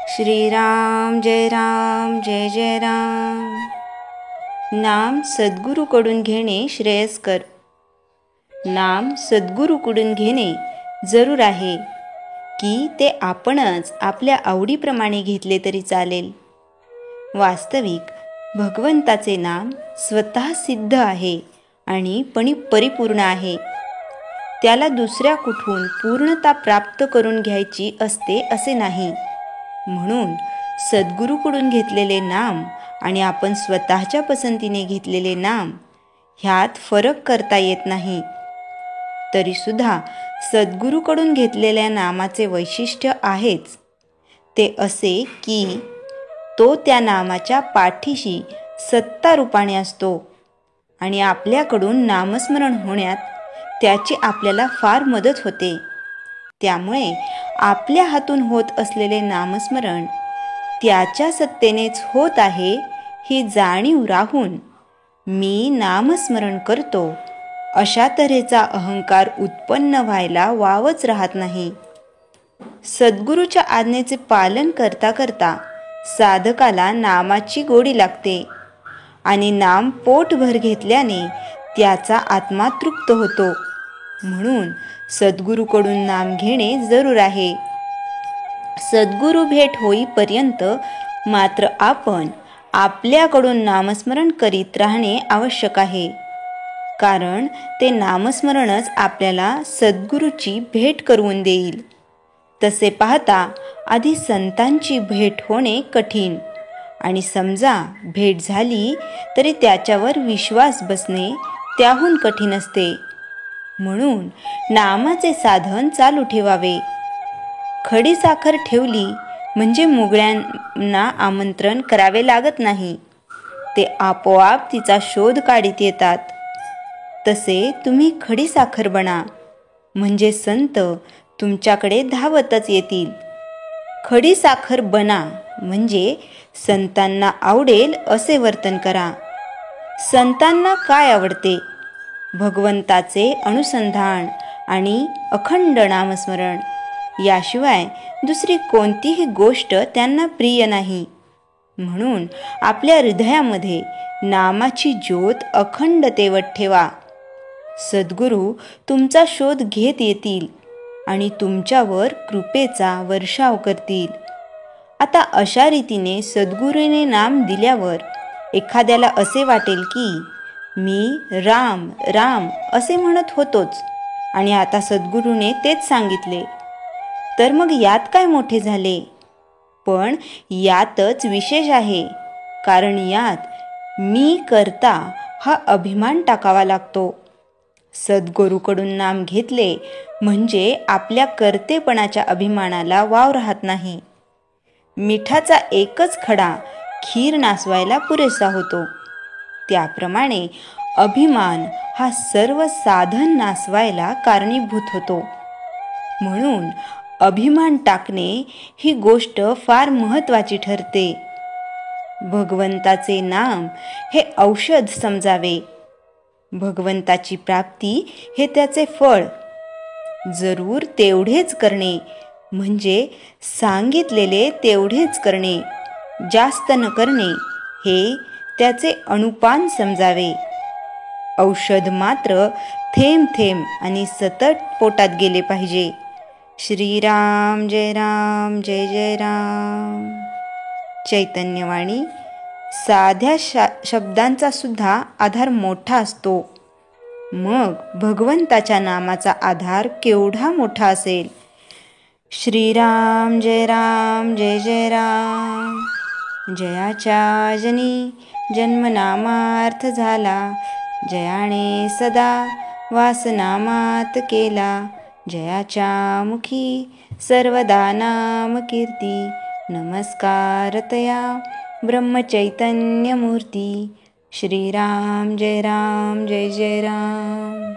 श्रीराम जय जय राम। नाम सद्गुरूकडून घेणे श्रेयस्कर। नाम सद्गुरूकडून घेणे जरूर आहे की ते आपणच आपल्या आवडीप्रमाणे घेतले तरी चालेल। वास्तविक भगवंताचे नाम स्वतः सिद्ध आहे आणि परिपूर्ण आहे। त्याला दुसऱ्या कुठून पूर्णता प्राप्त करून घ्यायची असते असे नाही। म्हणून सद्गुरूकडून घेतलेले नाम आणि आपण स्वतःच्या पसंतीने घेतलेले नाम ह्यात फरक करता येत नाही। तरीसुद्धा सद्गुरूकडून घेतलेल्या नामाचे वैशिष्ट्य आहेच, ते असे की तो त्या नामाच्या पाठीशी सत्ता रूपाने असतो आणि आपल्याकडून नामस्मरण होण्यात त्याची आपल्याला फार मदत होते। त्यामुळे आपल्या हातून होत असलेले नामस्मरण त्याच्या सत्तेनेच होत आहे ही जाणीव राहून मी नामस्मरण करतो अशा तऱ्हेचा अहंकार उत्पन्न व्हायला वावच राहत नाही। सद्गुरूच्या आज्ञेचे पालन करता करता साधकाला नामाची गोडी लागते आणि नाम पोटभर घेतल्याने त्याचा आत्मा तृप्त होतो। म्हणून सद्गुरूकडून नाम घेणे जरूर आहे। सद्गुरू भेट होईपर्यंत मात्र आपण आपल्याकडून नामस्मरण करीत राहणे आवश्यक आहे, कारण ते नामस्मरणच आपल्याला सद्गुरूची भेट करून देईल। तसे पाहता आधी संतांची भेट होणे कठीण आणि समजा भेट झाली तरी त्याच्यावर विश्वास बसणे त्याहून कठीण असते। म्हणून नामाचे साधन चालू ठेवावे। खडी साखर ठेवली म्हणजे मुगळ्यांना आमंत्रण करावे लागत नाही, ते आपोआप तिचा शोध काढीत येतात। तसे तुम्ही खडी साखर बना म्हणजे संत तुमच्याकडे धावतच येतील। खडी साखर बना म्हणजे संतांना आवडेल असे वर्तन करा। संतांना काय आवडते? भगवंताचे अनुसंधान आणि अखंड नामस्मरण, याशिवाय दुसरी कोणतीही गोष्ट त्यांना प्रिय नाही। म्हणून आपल्या हृदयामध्ये नामाची ज्योत अखंड तेवत ठेवा। सद्गुरू तुमचा शोध घेत येतील आणि तुमच्यावर कृपेचा वर्षाव करतील। आता अशा रीतीने सद्गुरूने नाम दिल्यावर एखाद्याला असे वाटेल की मी राम राम असे म्हणत होतोच आणि आता सद्गुरूने तेच सांगितले, तर मग यात काय मोठे झाले? पण यातच विशेष आहे, कारण यात मी करता हा अभिमान टाकावा लागतो। सद्गुरूकडून नाम घेतले म्हणजे आपल्या कर्तेपणाच्या अभिमानाला वाव राहत नाही। मिठाचा एकच खडा खीर नासवायला पुरेसा होतो, त्याप्रमाणे अभिमान हा सर्व साधन नासवायला कारणीभूत होतो। म्हणून अभिमान टाकणे ही गोष्ट फार महत्त्वाची ठरते। भगवंताचे नाम हे औषध समजावे। भगवंताची प्राप्ती हे त्याचे फळ। जरूर तेवढेच करणे म्हणजे सांगितलेले तेवढेच करणे, जास्त न करणे हे त्याचे अनुपान समजावे। औषध मात्र थेंब थेंब आणि सतत पोटात गेले पाहिजे। श्रीराम जय जय राम। चैतन्यवाणी साध्या शब्दांचा सुद्धा आधार मोठा असतो, मग भगवंताच्या नामाचा आधार केवढा मोठा असेल। श्रीराम जय जय राम। जयाच्या जनी जन्मनामार्थ झाला, जयाने सदा वासनामात केला। जयाच्या मुखी सर्वदा नाम कीर्ती, नमस्कार तया ब्रह्मचैतन्य मूर्ती। श्रीराम जय जय राम।